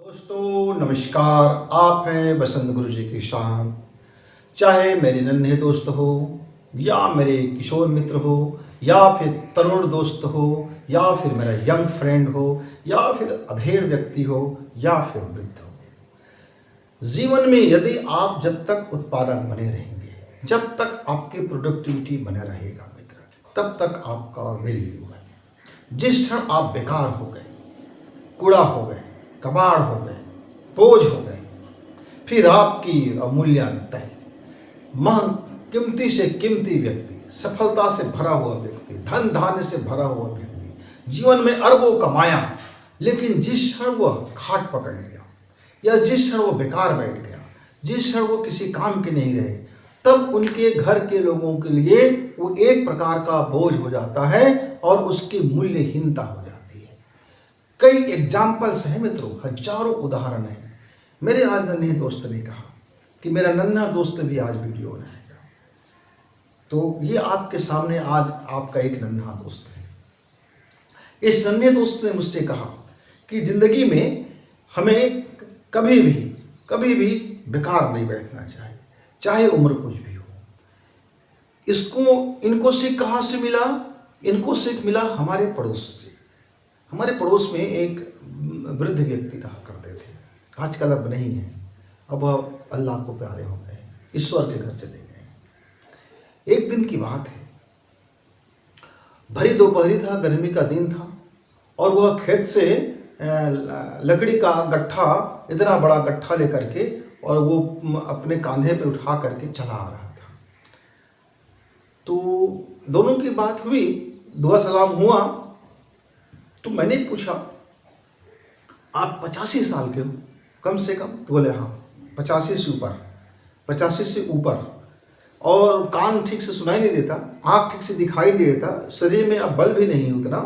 दोस्तों नमस्कार। आप हैं बसंत गुरु जी की शान। चाहे मेरे नन्हे दोस्त हो या मेरे किशोर मित्र हो या फिर तरुण दोस्त हो या फिर मेरा यंग फ्रेंड हो या फिर अधेड़ व्यक्ति हो या फिर वृद्ध हो, जीवन में यदि आप जब तक उत्पादक बने रहेंगे, जब तक आपकी प्रोडक्टिविटी बने रहेगा मित्र, तब तक आपका वैल्यू है। जिस क्षण आप बेकार हो गए, कूड़ा हो गए, कबाड़ हो गए, बोझ हो गए, फिर आपकी अमूल्यता है। कीमती से कीमती व्यक्ति, सफलता से भरा हुआ व्यक्ति, धन धान्य से भरा हुआ व्यक्ति, जीवन में अरबों कमाया, लेकिन जिस क्षण वह खाट पकड़ लिया या जिस क्षण वो बेकार बैठ गया, जिस क्षण वो किसी काम के नहीं रहे, तब उनके घर के लोगों के लिए वो एक प्रकार का बोझ हो जाता है और उसकी मूल्यहीनता हो जाती है। कई एग्जाम्पल्स हैं मित्रों, हजारों उदाहरण हैं। मेरे आज नन्हे दोस्त ने कहा कि मेरा नन्हा दोस्त भी आज वीडियो बनाएगा, तो ये आपके सामने आज आपका एक नन्हा दोस्त है। इस नन्हे दोस्त ने मुझसे कहा कि जिंदगी में हमें कभी भी बेकार नहीं बैठना चाहिए, चाहे उम्र कुछ भी हो। इनको सीख कहाँ से मिला? इनको सीख मिला हमारे पड़ोस से। हमारे पड़ोस में एक वृद्ध व्यक्ति रहा करते थे, आजकल अब नहीं है, अब अल्लाह को प्यारे हो गए, ईश्वर के घर चले गए। एक दिन की बात है, भरी दोपहरी था, गर्मी का दिन था और वह खेत से लकड़ी का गट्ठा, इतना बड़ा गट्ठा लेकर के, और वो अपने कांधे पे उठा करके चला आ रहा था। तो दोनों की बात हुई, दुआ सलाम हुआ। तो मैंने पूछा, आप 85 साल के हो कम से कम? तो बोले हाँ, 85 से ऊपर, 85 से ऊपर, और कान ठीक से सुनाई नहीं देता, आँख ठीक से दिखाई नहीं देता, शरीर में अब बल भी नहीं उतना।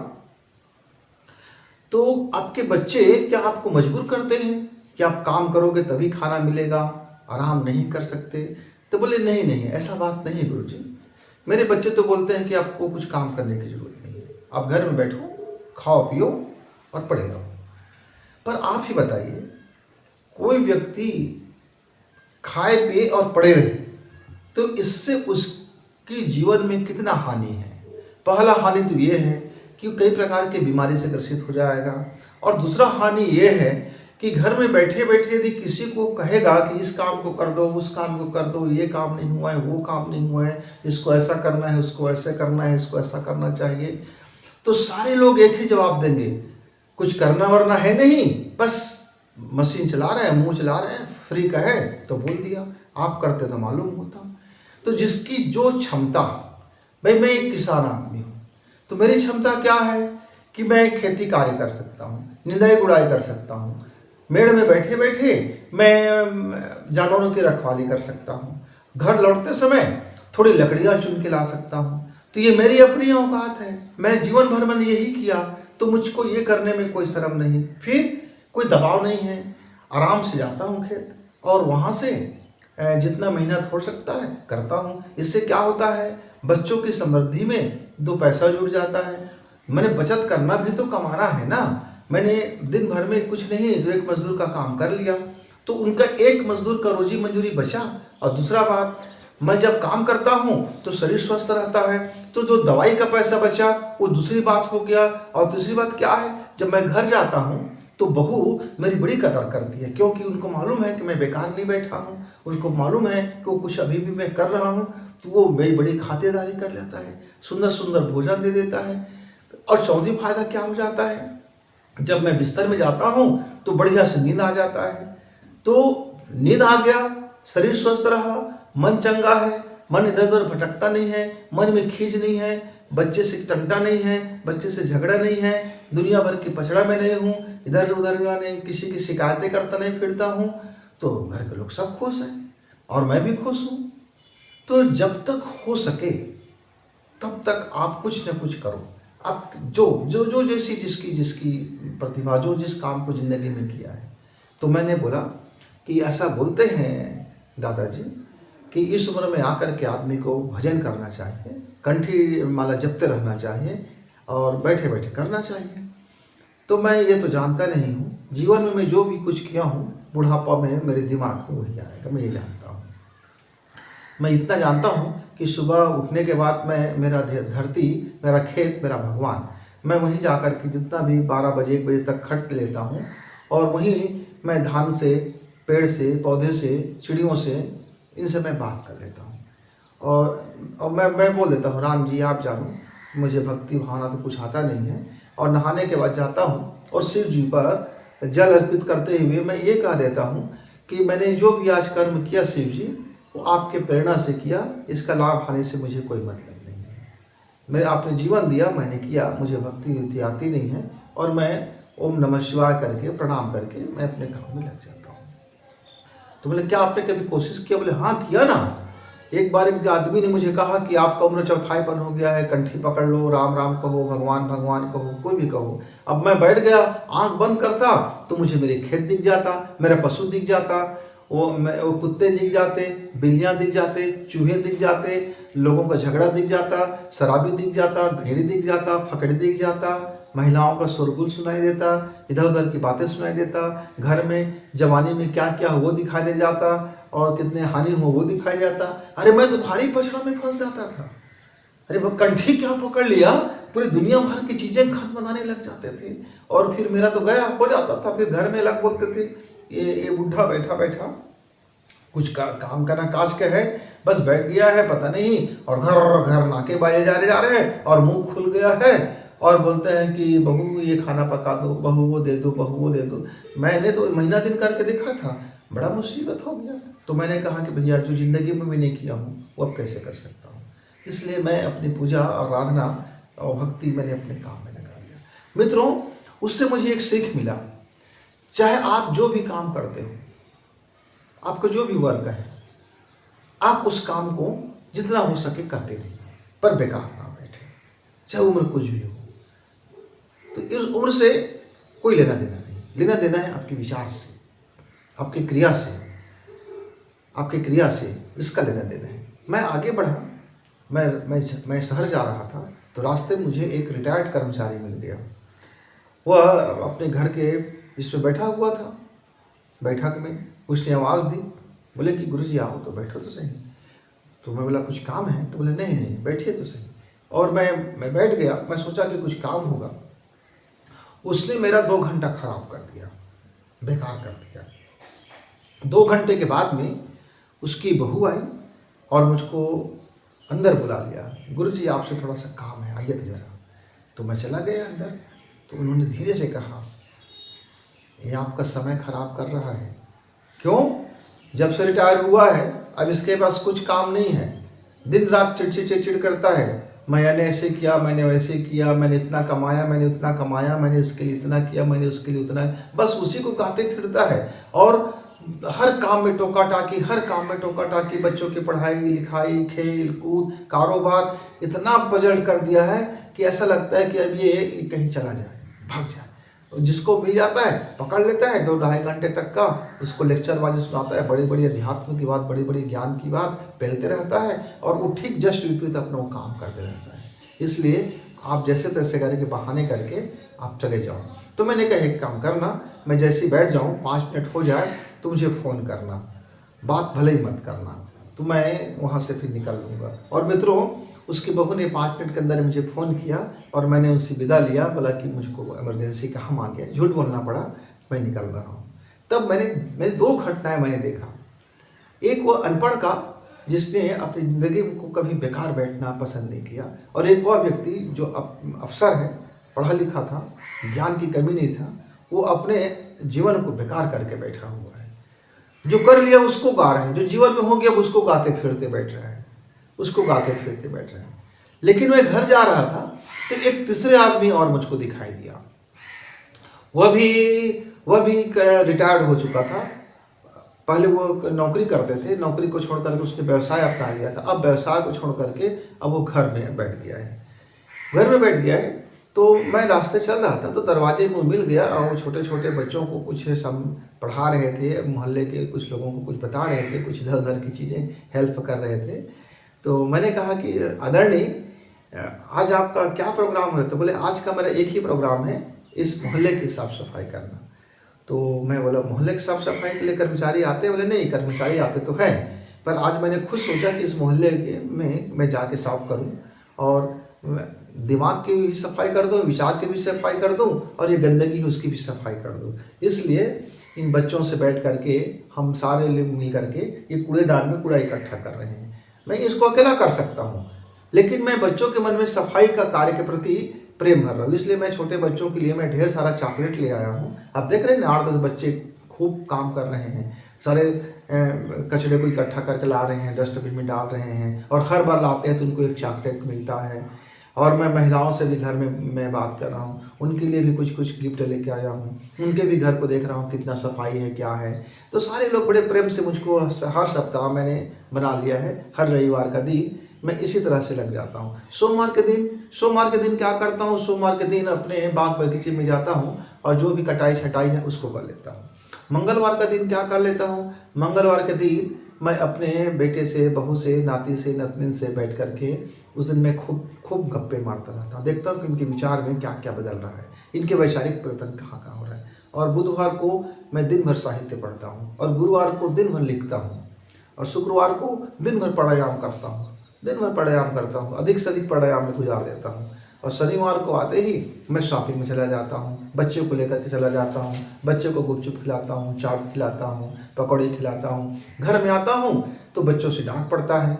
तो आपके बच्चे क्या आपको मजबूर करते हैं कि आप काम करोगे तभी खाना मिलेगा, आराम नहीं कर सकते? तो बोले नहीं, ऐसा बात नहीं है गुरुजी, मेरे बच्चे तो बोलते हैं कि आपको कुछ काम करने की जरूरत नहीं है, आप घर में बैठो, खाओ पियो और पढ़े रहो। पर आप ही बताइए, कोई व्यक्ति खाए पिए और पड़े रहे तो इससे उसकी जीवन में कितना हानि है? पहला हानि तो ये है कि कई प्रकार के बीमारी से ग्रसित हो जाएगा, और दूसरा हानि ये है कि घर में बैठे बैठे यदि किसी को कहेगा कि इस काम को कर दो, उस काम को कर दो, ये काम नहीं हुआ है, वो काम नहीं हुआ है, इसको ऐसा करना है, उसको ऐसे करना है, इसको ऐसा करना चाहिए, तो सारे लोग एक ही जवाब देंगे, कुछ करना वरना है नहीं, बस मशीन चला रहे हैं, मुंह चला रहे हैं, फ्री का है तो बोल दिया, आप करते तो मालूम होता। तो जिसकी जो क्षमता, भाई मैं एक किसान आदमी हूँ, तो मेरी क्षमता क्या है कि मैं खेती कार्य कर सकता हूँ, निंदाई गुड़ाई कर सकता हूँ, मेड़ में बैठे बैठे मैं जानवरों की रखवाली कर सकता हूँ, घर लौटते समय थोड़ी लकड़ियाँ चुन के ला सकता हूँ। तो ये मेरी अपनी औकात है, मैं जीवन भर मैंने यही किया, तो मुझको ये करने में कोई शर्म नहीं, फिर कोई दबाव नहीं है, आराम से जाता हूँ खेत और वहाँ से जितना मेहनत हो सकता है करता हूँ। इससे क्या होता है, बच्चों की समृद्धि में 2 पैसा जुड़ जाता है। मैंने बचत करना भी तो कमाना है ना, मैंने दिन भर में कुछ नहीं तो एक मजदूर का काम कर लिया, तो उनका एक मजदूर का रोजी मंजूरी बचा। और दूसरा बात, मैं जब काम करता हूँ तो शरीर स्वस्थ रहता है, तो जो दवाई का पैसा बचा वो दूसरी बात हो गया। और दूसरी बात क्या है, जब मैं घर जाता हूँ तो बहू मेरी बड़ी कदर करती है, क्योंकि उनको मालूम है कि मैं बेकार नहीं बैठा हूँ, उनको मालूम है कि वो कुछ अभी भी मैं कर रहा हूँ, तो वो मेरी बड़ी खातिरदारी कर लेता है, सुंदर सुंदर भोजन दे देता है। और चौथी फायदा क्या हो जाता है, जब मैं बिस्तर में जाता हूँ तो बढ़िया से नींद आ जाता है। तो नींद आ गया, शरीर स्वस्थ रहा, मन चंगा है, मन इधर उधर भटकता नहीं है, मन में खींच नहीं है, बच्चे से टंटा नहीं है, बच्चे से झगड़ा नहीं है, दुनिया भर की पछड़ा में नहीं हूँ, इधर उधर नहीं किसी की शिकायतें करता नहीं फिरता हूँ, तो घर के लोग सब खुश हैं और मैं भी खुश हूँ। तो जब तक हो सके तब तक आप कुछ न कुछ करो। आप जो जो जो जैसी जिसकी प्रतिभा, जो जिस काम को जिंदगी में किया है। तो मैंने बोला कि ऐसा बोलते हैं दादाजी कि इस उम्र में आकर के आदमी को भजन करना चाहिए, कंठी माला जपते रहना चाहिए और बैठे बैठे करना चाहिए। तो मैं ये तो जानता नहीं हूँ, जीवन में मैं जो भी कुछ किया हूँ बुढ़ापा में मेरे दिमाग में वही आएगा, मैं ये जानता हूँ। मैं इतना जानता हूँ कि सुबह उठने के बाद मैं मेरा धरती, मेरा खेत, मेरा भगवान, मैं वहीं जाकर के जितना भी 12 बजे 1 बजे तक खट लेता हूँ और वहीं मैं धान से, पेड़ से, पौधे से, चिड़ियों से, इनसे मैं बात कर लेता हूँ। और मैं बोल देता हूँ, राम जी आप जानो, मुझे भक्ति भावना तो कुछ आता नहीं है। और नहाने के बाद जाता हूँ और शिव जी पर जल अर्पित करते हुए मैं ये कह देता हूँ कि मैंने जो भी आज कर्म किया शिव जी, वो आपके प्रेरणा से किया, इसका लाभ हानि से मुझे कोई मतलब नहीं है। मैं आपने जीवन दिया, मैंने किया, मुझे भक्ति आती नहीं है और मैं ओम नमः शिवाय करके प्रणाम करके मैं अपने काम में लग जाता हूँ। तो बोले क्या आपने कभी कोशिश किया? बोले हाँ किया ना। एक बार एक आदमी ने मुझे कहा कि आपका उम्र चौथाईपन हो गया है, कंठी पकड़ लो, राम राम कहो, भगवान भगवान कहो, कोई भी कहो। अब मैं बैठ गया, आंख बंद करता तो मुझे मेरे खेत दिख जाता, मेरा पशु दिख जाता, वो कुत्ते दिख जाते, बिल्लियाँ दिख जाते, चूहे दिख जाते, लोगों का झगड़ा दिख जाता, शराबी दिख जाता, भेड़ी दिख जाता, फकड़ी दिख जाता, महिलाओं का शोरगुल सुनाई देता, इधर उधर की बातें सुनाई देता, घर में जवानी में क्या क्या हो वो दिखाई दे जाता और कितने हानि हो वो दिखाई जाता। अरे मैं तो भारी पछड़ा में फंस जाता था। अरे वो कंठी क्या पकड़ लिया, पूरी दुनिया भर की चीजें खाद बनाने लग जाते थे और फिर मेरा तो गया हो जाता था। फिर घर में लोग बोलते थे ये बुढ़ा बैठा बैठा कुछ काम करना काज का है, बस बैठ गया है पता नहीं, और घर घर नाके बाजे जा रहे हैं और मुंह खुल गया है और बोलते हैं कि बहू ये खाना पका दो, बहू वो दे दो, बहू वो दे दो। मैंने तो महीना दिन करके देखा था, बड़ा मुसीबत हो गया। तो मैंने कहा कि भैया जो जिंदगी में भी नहीं किया हूँ वो अब कैसे कर सकता हूँ। इसलिए मैं अपनी पूजा आराधना और भक्ति मैंने अपने काम में लगा लिया। मित्रों, उससे मुझे एक सीख मिला, चाहे आप जो भी काम करते हो, आपका जो भी वर्क है, आप उस काम को जितना हो सके करते रहिए, पर बेकार ना बैठे, चाहे उम्र कुछ भी हो। तो इस उम्र से कोई लेना देना नहीं, लेना देना है आपके विचार से, आपकी क्रिया से, आपकी क्रिया से इसका लेना देना है। मैं आगे बढ़ा, मैं शहर जा रहा था तो रास्ते में मुझे एक रिटायर्ड कर्मचारी मिल गया। वह अपने घर के जिसमें बैठा हुआ था, बैठक में उसने आवाज़ दी, बोले कि गुरुजी आओ तो बैठो तो सही। तो मैं बोला कुछ काम है? तो बोले नहीं नहीं बैठिए तो सही। और मैं बैठ गया, मैं सोचा कि कुछ काम होगा। उसने मेरा 2 घंटा खराब कर दिया, बेकार कर दिया। 2 घंटे के बाद में उसकी बहू आई और मुझको अंदर बुला लिया, गुरुजी आपसे थोड़ा सा काम है, आइए तो जरा। तो मैं चला गया अंदर। तो उन्होंने धीरे से कहा, ये आपका समय खराब कर रहा है। क्यों? जब से रिटायर हुआ है अब इसके पास कुछ काम नहीं है, दिन रात चिड़चिड़ करता है, मैंने ऐसे किया, मैंने वैसे किया, मैंने इतना कमाया, मैंने उतना कमाया, मैंने इसके लिए इतना किया, मैंने उसके लिए उतना, बस उसी को कहते फिरता है। और हर काम में टोका टाकी, हर काम में टोका टाकी, बच्चों की पढ़ाई लिखाई, खेल कूद, कारोबार, इतना पजल कर दिया है कि ऐसा लगता है कि अब ये कहीं चला जाए, भाग जाए। जिसको मिल जाता है पकड़ लेता है, 2-2.5 घंटे तक का उसको लेक्चर बाजी सुनाता है, बड़ी बड़ी अध्यात्म की बात, बड़ी बड़ी ज्ञान की बात फैलते रहता है और वो ठीक जस्ट विपरीत अपना वो काम करते रहता है। इसलिए आप जैसे तैसे करके बहाने करके आप चले जाओ। तो मैंने कहा एक काम करना, मैं जैसे ही बैठ जाऊँ 5 मिनट हो जाए तो मुझे फ़ोन करना, बात भले ही मत करना, तो मैं वहाँ से फिर निकल लूँगा। और मित्रों, उसकी बहू ने 5 मिनट के अंदर मुझे फ़ोन किया और मैंने उससे विदा लिया, बोला कि मुझको इमरजेंसी काम आ गया, झूठ बोलना पड़ा, मैं निकल रहा हूँ। तब मैंने 2 घटनाएं मैंने देखा। एक वो अनपढ़ का जिसने अपनी ज़िंदगी को कभी बेकार बैठना पसंद नहीं किया, और एक वह व्यक्ति जो अफसर है, पढ़ा लिखा था, ज्ञान की कमी नहीं था, वो अपने जीवन को बेकार करके बैठा हुआ है। जो कर लिया उसको गा रहे हैं, जो जीवन में हो गया उसको गाते फिरते बैठ रहे हैं, उसको गाते फिरते बैठ रहे हैं। लेकिन मैं घर जा रहा था तो एक तीसरे आदमी और मुझको दिखाई दिया। वह भी रिटायर्ड हो चुका था। पहले वो नौकरी करते थे, नौकरी को छोड़ करके उसने व्यवसाय अपना लिया था। अब व्यवसाय को छोड़ करके अब वो घर में बैठ गया है, घर में बैठ गया है। तो मैं रास्ते चल रहा था तो दरवाजे में मिल गया और वो छोटे छोटे बच्चों को कुछ पढ़ा रहे थे, मोहल्ले के कुछ लोगों को कुछ बता रहे थे, कुछ इधर उधर की चीज़ें हेल्प कर रहे थे। तो मैंने कहा कि आदरणीय, आज आपका क्या प्रोग्राम है? तो बोले आज का मेरा एक ही प्रोग्राम है, इस मोहल्ले की साफ़ सफाई करना। तो मैं बोला मोहल्ले की साफ़ सफाई के लिए कर्मचारी आते हैं? बोले नहीं, कर्मचारी आते तो हैं, पर आज मैंने खुद सोचा कि इस मोहल्ले में मैं जाके साफ़ करूं और दिमाग की भी सफाई कर दूं, विचार की भी सफाई कर दूं और ये गंदगी है उसकी भी सफाई कर दूं। इसलिए इन बच्चों से बैठ करके हम सारे लोग मिल करके ये कूड़ेदान में कूड़ा इकट्ठा कर रहे हैं। मैं इसको अकेला कर सकता हूँ, लेकिन मैं बच्चों के मन में सफाई का कार्य के प्रति प्रेम भर रहा हूँ। इसलिए मैं छोटे बच्चों के लिए मैं ढेर सारा चॉकलेट ले आया हूँ। आप देख रहे हैं ना, 8-10 बच्चे खूब काम कर रहे हैं, सारे कचरे को इकट्ठा करके ला रहे हैं, डस्टबिन में डाल रहे हैं और हर बार लाते हैं तो उनको एक चॉकलेट मिलता है। और मैं महिलाओं से भी घर में मैं बात कर रहा हूँ, उनके लिए भी कुछ कुछ गिफ्ट लेके आया हूँ, उनके भी घर को देख रहा हूँ कितना सफाई है क्या है। तो सारे लोग बड़े प्रेम से मुझको हर सप्ताह मैंने बना लिया है, हर रविवार का दिन मैं इसी तरह से लग जाता हूँ। सोमवार के दिन क्या करता हूँ, सोमवार के दिन अपने बाग बगीचे में जाता हूँ और जो भी कटाई छटाई है उसको कर लेता हूँ। मंगलवार का दिन क्या कर लेता हूँ, मंगलवार के दिन मैं अपने बेटे से, बहू से, नाती से, नतनी से बैठ करके उस दिन मैं खूब गप्पे मारता रहता हूँ, देखता हूँ कि इनके विचार में क्या क्या बदल रहा है, इनके वैचारिक परिवर्तन कहाँ कहाँ हो रहा है। और बुधवार को मैं दिन भर साहित्य पढ़ता हूँ और गुरुवार को दिन भर लिखता हूँ और शुक्रवार को दिन भर प्राणायाम करता हूँ, अधिक से अधिक प्राणायाम में गुजार देता हूँ। और शनिवार को आते ही मैं शॉपिंग में चला जाता हूँ, बच्चों को लेकर के चला जाता हूँ, बच्चों को गुपचुप खिलाता हूँ, चाट खिलाता हूँ, पकौड़ी खिलाता हूँ। घर में आता हूँ तो बच्चों से डांट पड़ता है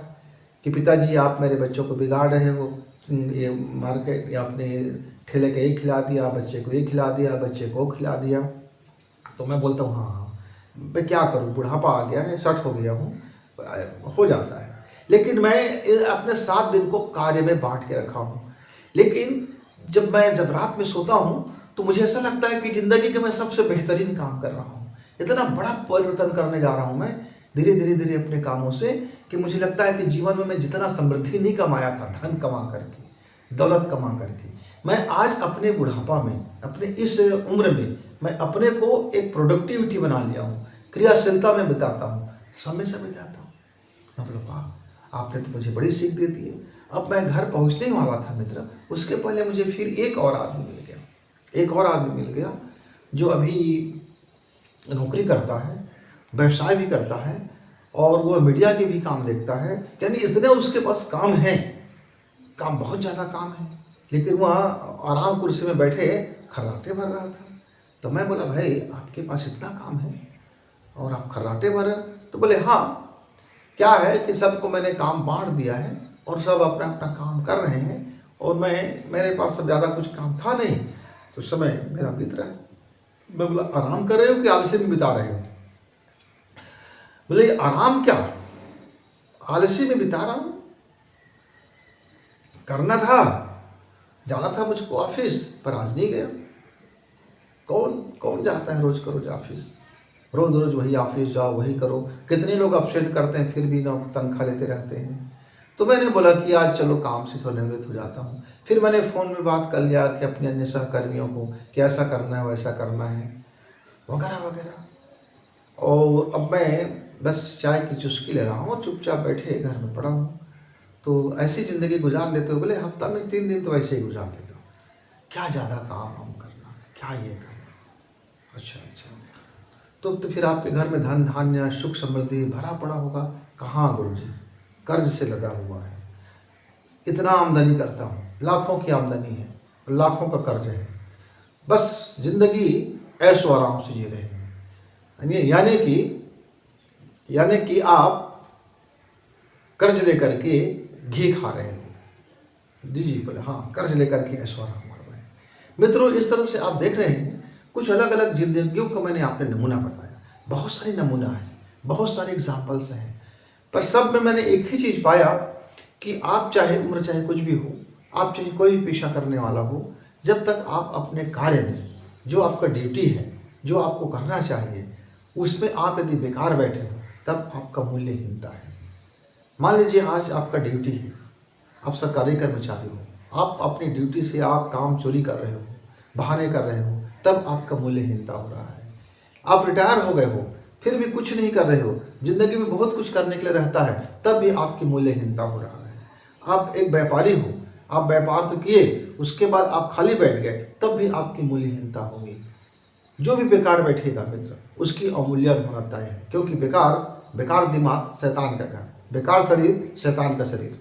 कि पिताजी आप मेरे बच्चों को बिगाड़ रहे हो, ये मार्केट या अपने ठेले का ये खिला दिया, बच्चे को ये खिला दिया, बच्चे को खिला दिया। तो मैं बोलता हूँ हाँ मैं क्या करूँ, बुढ़ापा आ गया है, सठ हो गया हूँ, हो जाता है। लेकिन मैं अपने 7 दिन को कार्य में बांट के रखा हूँ। लेकिन जब रात में सोता हूँ तो मुझे ऐसा लगता है कि ज़िंदगी के मैं सबसे बेहतरीन काम कर रहा हूँ, इतना बड़ा परिवर्तन करने जा रहा हूँ मैं धीरे अपने कामों से, कि मुझे लगता है कि जीवन में मैं जितना समृद्धि नहीं कमाया था, धन कमा करके, दौलत कमा करके, मैं आज अपने बुढ़ापा में, अपने इस उम्र में मैं अपने को एक प्रोडक्टिविटी बना लिया हूँ, क्रियाशीलता में बिताता हूँ, समय से बिताता हूँ। मैं बोला वाह, आपने तो मुझे बड़ी सीख दे दी है। अब मैं घर पहुँचने वाला था मित्र, उसके पहले मुझे फिर एक और आदमी मिल गया जो अभी नौकरी करता है, व्यवसाय भी करता है और वो मीडिया के भी काम देखता है। यानी इतने उसके पास काम है, काम बहुत ज़्यादा काम है, लेकिन वह आराम कुर्सी में बैठे खर्राटे भर रहा था। तो मैं बोला भाई आपके पास इतना काम है और आप खर्राटे भर रहे? तो बोले हाँ, क्या है कि सबको मैंने काम बांट दिया है और सब अपना अपना काम कर रहे हैं और मेरे पास सब ज़्यादा कुछ काम था नहीं, तो समय मेरा बीत रहा है। मैं बोला आराम कर रहे हो कि आलसी में बिता रहे हो? बोले आराम क्या, आलसी में बिता रहा हूँ, करना था, जाना था मुझको ऑफिस, पर आज नहीं गया। कौन जाता है रोज का रोज ऑफिस, रोज वही ऑफिस जाओ, वही करो। कितने लोग अपसेट करते हैं फिर भी तनख्वाह लेते रहते हैं। तो मैंने बोला कि आज चलो काम से निवृत्त हो जाता हूँ। फिर मैंने फ़ोन में बात कर लिया कि अपने अन्य सहकर्मियों को कि ऐसा करना है, वैसा करना है, वगैरह वगैरह। और अब मैं बस चाय की चुस्की ले रहा हूँ, चुपचाप बैठे घर में पड़ा हूँ। तो ऐसी ज़िंदगी गुजार लेते हो? बोले हफ्ता में 3 दिन तो ऐसे ही गुजार लेता हूँ, क्या ज़्यादा काम हम करना, क्या ये करना। अच्छा तो फिर आपके घर में धन धान्य सुख समृद्धि भरा पड़ा होगा? कहाँ गुरुजी, कर्ज से लगा हुआ है। इतना आमदनी करता हूँ, लाखों की आमदनी है, लाखों का कर्ज है, बस जिंदगी ऐशो आराम से जी रहे हैं। यानी कि आप कर्ज लेकर के घी खा रहे हो। जी बोले हाँ, कर्ज लेकर के ऐशो आराम कर रहे हैं। मित्रों, इस तरह से आप देख रहे हैं कुछ अलग अलग जिंदगियों का मैंने आपने नमूना बताया। बहुत सारे नमूना है, बहुत सारे एग्जाम्पल्स हैं, पर सब में मैंने एक ही चीज़ पाया कि आप चाहे उम्र चाहे कुछ भी हो, आप चाहे कोई भी पेशा करने वाला हो, जब तक आप अपने कार्य में जो आपका ड्यूटी है, जो आपको करना चाहिए, उसमें आप यदि बेकार बैठे हो तब आपका मूल्यहीनता है। मान लीजिए आज आपका ड्यूटी है, आप सरकारी कर्मचारी हो, आप अपनी ड्यूटी से आप काम चोरी कर रहे हो, बहाने कर रहे हो, तब आपका मूल्यहीनता हो रहा है। आप रिटायर हो गए हो फिर भी कुछ नहीं कर रहे हो, जिंदगी में बहुत कुछ करने के लिए रहता है, तब भी आपकी मूल्यहीनता हो रहा है। आप एक व्यापारी हो, आप व्यापार तो किए, उसके बाद आप खाली बैठ गए, तब भी आपकी मूल्यहीनता होगी। जो भी बेकार बैठेगा मित्र, उसकी अवमूल्यन होना तय है, क्योंकि बेकार दिमाग शैतान का घर, बेकार शरीर शैतान का शरीर।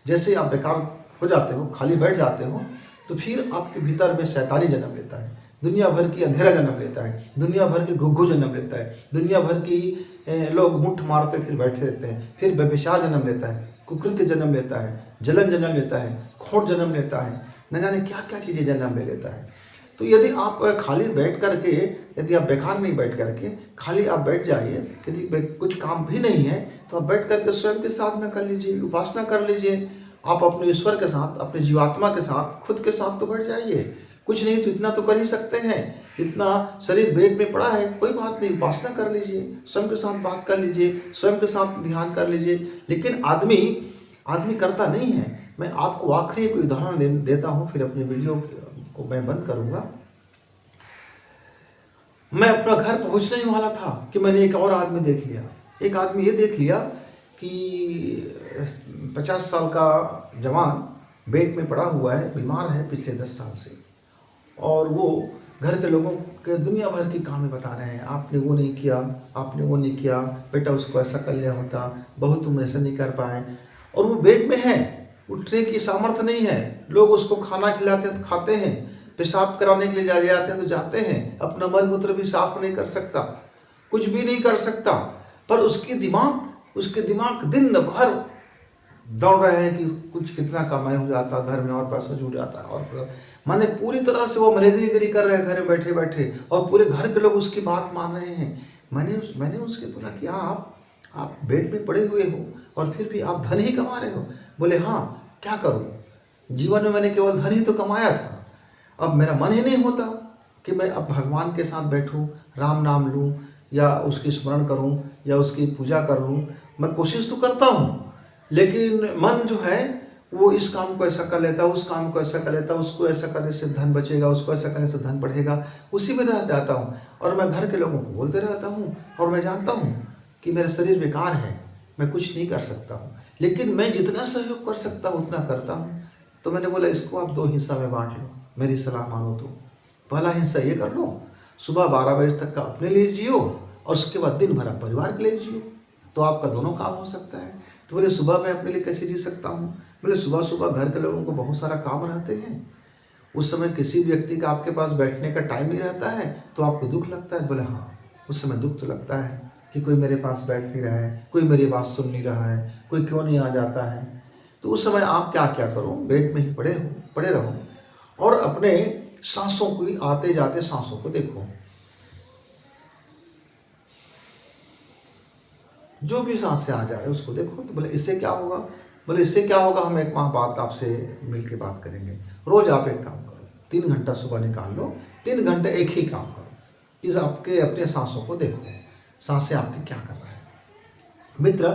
जैसे आप बेकार हो जाते हो, खाली बैठ जाते हो, तो फिर आपके भीतर में शैतानी जन्म लेता है, दुनिया भर की अंधेरा जन्म लेता है, दुनिया भर के घुग्घू जन्म लेता है, दुनिया भर की लोग मुट्ठ मारते फिर बैठे रहते हैं, फिर व्यभिचार जन्म लेता है, कुकृत्य जन्म लेता है, जलन जन्म लेता है, खोट जन्म लेता है, न जाने क्या क्या चीज़ें जन्म ले लेता है। तो यदि आप खाली बैठ करके, यदि आप बेकार नहीं बैठ करके खाली आप बैठ जाइए, यदि कुछ काम भी नहीं है तो आप बैठ करके स्वयं की साधना कर लीजिए, उपासना कर लीजिए। आप अपने ईश्वर के साथ, अपने जीवात्मा के साथ, खुद के साथ तो बैठ जाइए। कुछ नहीं तो इतना तो कर ही सकते हैं, इतना शरीर बेड में पड़ा है, कोई बात नहीं, उपासना कर लीजिए, स्वयं के साथ बात कर लीजिए, स्वयं के साथ ध्यान कर लीजिए। लेकिन आदमी करता नहीं है। मैं आपको आखिरी एक उदाहरण देता हूँ, फिर अपनी वीडियो को मैं बंद करूँगा। मैं अपना घर पहुँचने ही वाला था कि मैंने एक और आदमी देख लिया। एक आदमी ये देख लिया कि 50 साल का जवान बेड में पड़ा हुआ है, बीमार है पिछले 10 साल से, और वो घर के लोगों के दुनिया भर की कहानी बता रहे हैं, आपने वो नहीं किया, आपने वो नहीं किया, बेटा उसको ऐसा कर लिया होता, बहू तुम ऐसा नहीं कर पाए। और वो बेड में है, उठने की सामर्थ्य नहीं है। लोग उसको खाना खिलाते हैं तो खाते हैं, पेशाब कराने के लिए जाते हैं तो जाते हैं, अपना मल मूत्र भी साफ नहीं कर सकता, कुछ भी नहीं कर सकता। पर उसके दिमाग दिन भर दौड़ रहे हैं कि कुछ कितना कमाई हो जाता, घर में और पैसा जुट जाता है, और माने पूरी तरह से वो मैनेजरगिरी कर रहे हैं घर में बैठे बैठे, और पूरे घर के लोग उसकी बात मान रहे हैं। मैंने उसके बोला कि आप बेड में पड़े हुए हो और फिर भी आप धन ही कमा रहे हो। बोले हाँ, क्या करूँ, जीवन में मैंने केवल धन ही तो कमाया था, अब मेरा मन ही नहीं होता कि मैं अब भगवान के साथ बैठूं, राम नाम लूं, या उसकी स्मरण करूं, या उसकी पूजा कर लूं। मैं कोशिश तो करता हूं, लेकिन मन जो है वो इस काम को ऐसा कर लेता, उस काम को ऐसा कर लेता, उसको ऐसा करने से धन बचेगा, उसको ऐसा करने से धन बढ़ेगा, उसी में रह जाता हूँ। और मैं घर के लोगों को बोलते रहता हूँ, और मैं जानता हूँ कि मेरा शरीर बेकार है, मैं कुछ नहीं कर सकता हूँ, लेकिन मैं जितना सहयोग कर सकता हूँ उतना करता हूँ। तो मैंने बोला इसको आप 2 हिस्सा में बांट लो, मेरी सलाह मानो तो। पहला हिस्सा ये कर लो, सुबह 12 बजे तक का अपने लिए जियो, और उसके बाद दिन भर आप परिवार के लिए जियो, तो आपका दोनों काम हो सकता है। तो बोले सुबह मैं अपने लिए कैसे जी सकता हूँ? बोले सुबह घर के लोगों को बहुत सारा काम रहते हैं, उस समय किसी व्यक्ति का आपके पास बैठने का टाइम नहीं रहता है, तो आपको दुख लगता है। बोले हाँ, उस समय दुख तो लगता है कि कोई मेरे पास बैठ नहीं रहा है, कोई मेरी बात सुन नहीं रहा है, कोई क्यों नहीं आ जाता है। तो उस समय आप क्या करो, बेड में ही पड़े रहो, और अपने सांसों की आते जाते सांसों को देखो, जो भी सांसें आ जा रहे उसको देखो। तो बोले इससे क्या होगा? बोले इससे क्या होगा, हम 1 माह बाद आपसे मिल के बात करेंगे। रोज आप एक काम करो, 3 घंटा सुबह निकाल लो, 3 घंटे एक ही काम करो, इस आपके अपने सांसों को देखो, सांसें आपकी क्या कर रहा है। मित्र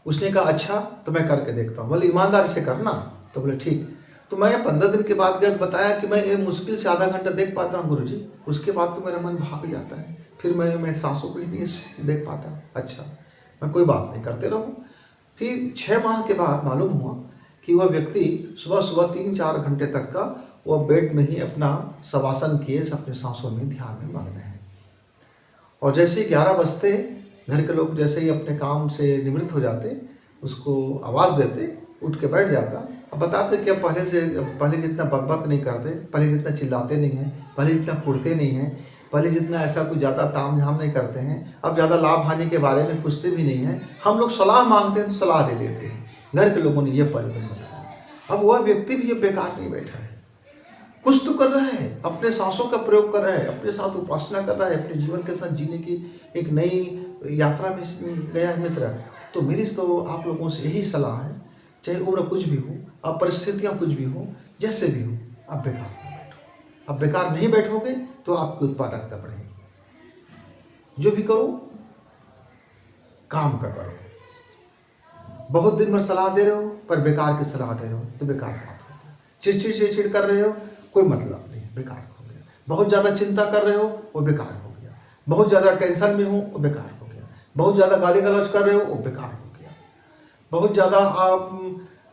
उसने कहा अच्छा, तो मैं करके देखता हूँ। बोले ईमानदारी से करना। तो बोले ठीक। तो मैं 15 दिन के बाद गया, बताया कि मैं मुश्किल से आधा घंटा देख पाता हूँ गुरुजी, उसके बाद तो मेरा मन भाग जाता है, फिर मैं सांसों को ही नहीं देख पाता। अच्छा, मैं कोई बात नहीं, करते रहूँ। फिर 6 माह के बाद मालूम हुआ कि वह व्यक्ति सुबह 3-4 घंटे तक का वह बेड में ही अपना शवासन किए अपने सांसों में ध्यान में मग्न है। और जैसे ही 11 बजते, घर के लोग जैसे ही अपने काम से निवृत्त हो जाते, उसको आवाज़ देते, उठ के बैठ जाता। अब बताते कि अब पहले जितना बकबक नहीं करते, पहले जितना चिल्लाते नहीं हैं, पहले जितना कुड़ते नहीं हैं, पहले जितना ऐसा कुछ ज़्यादा ताम झाम नहीं करते हैं, अब ज़्यादा लाभ हानि के बारे में पूछते भी नहीं हैं। हम लोग सलाह मांगते हैं तो सलाह दे देते हैं। घर के लोगों ने ये परिवर्तन बताया। अब वह व्यक्ति भी ये बेकार नहीं बैठा है, कुछ तो कर रहा है, अपने सांसों का प्रयोग कर रहा है, अपने साथ उपासना कर रहा है, अपने जीवन के साथ जीने की एक नई यात्रा में गया है मित्र। तो मेरी तो आप लोगों से यही सलाह है, चाहे उम्र कुछ भी हो, अब परिस्थितियाँ कुछ भी हो, जैसे भी हो, आप बेकार नहीं बैठो। अब बेकार नहीं बैठोगे तो आपकी उत्पादकता बढ़ेगी। जो भी करो काम का करो। बहुत दिन भर सलाह दे रहे हो पर बेकार की सलाह दे रहे हो तो बेकार बात हो। चिड़चिड़ कर रहे हो, कोई मतलब नहीं, बेकार हो गया। बहुत ज़्यादा चिंता कर रहे हो, वो बेकार हो गया। बहुत ज़्यादा टेंशन में हो, वो बेकार हो गया। बहुत ज़्यादा गाली गलौज कर रहे हो, वो बेकार हो गया। बहुत ज़्यादा आप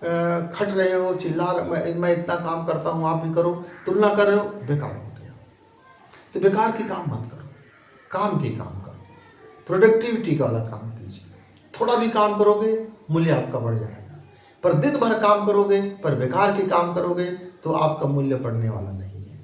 खट रहे हो, चिल्ला मैं इतना काम करता हूँ आप भी करो, तुलना कर रहे हो, बेकार हो गया। तो बेकार की काम मत करो, काम की काम करो, प्रोडक्टिविटी का वाला काम कीजिए। थोड़ा भी काम करोगे मूल्य आपका बढ़ जाएगा, पर दिन भर काम करोगे पर बेकार के काम करोगे तो आपका मूल्य बढ़ने वाला नहीं है।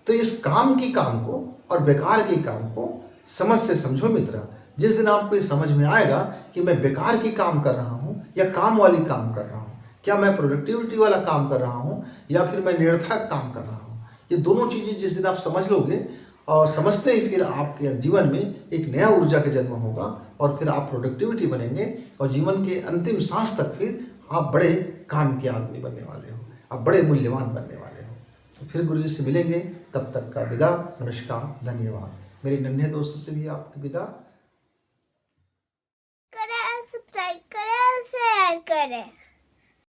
तो इस काम की काम को और बेकार की काम को समझ से समझो मित्र। जिस दिन आपको ये समझ में आएगा कि मैं बेकार की काम कर रहा हूँ या काम वाली काम कर रहा हूँ, क्या मैं प्रोडक्टिविटी वाला काम कर रहा हूँ या फिर मैं निरर्थक काम कर रहा हूँ, ये दोनों चीज़ें जिस दिन आप समझ लोगे और समझते ही फिर आपके जीवन में एक नया ऊर्जा का जन्म होगा और फिर आप प्रोडक्टिविटी बनेंगे और जीवन के अंतिम सांस तक फिर आप बड़े काम के आदमी बनने वाले हो, आप बड़े मूल्यवान बनने वाले हो। तो फिर गुरु जी से मिलेंगे, तब तक का विदा, नमस्कार, धन्यवाद। मेरे नन्हे दोस्तों से भी आपकी विदा। करें, सब्सक्राइब करें और शेयर करें।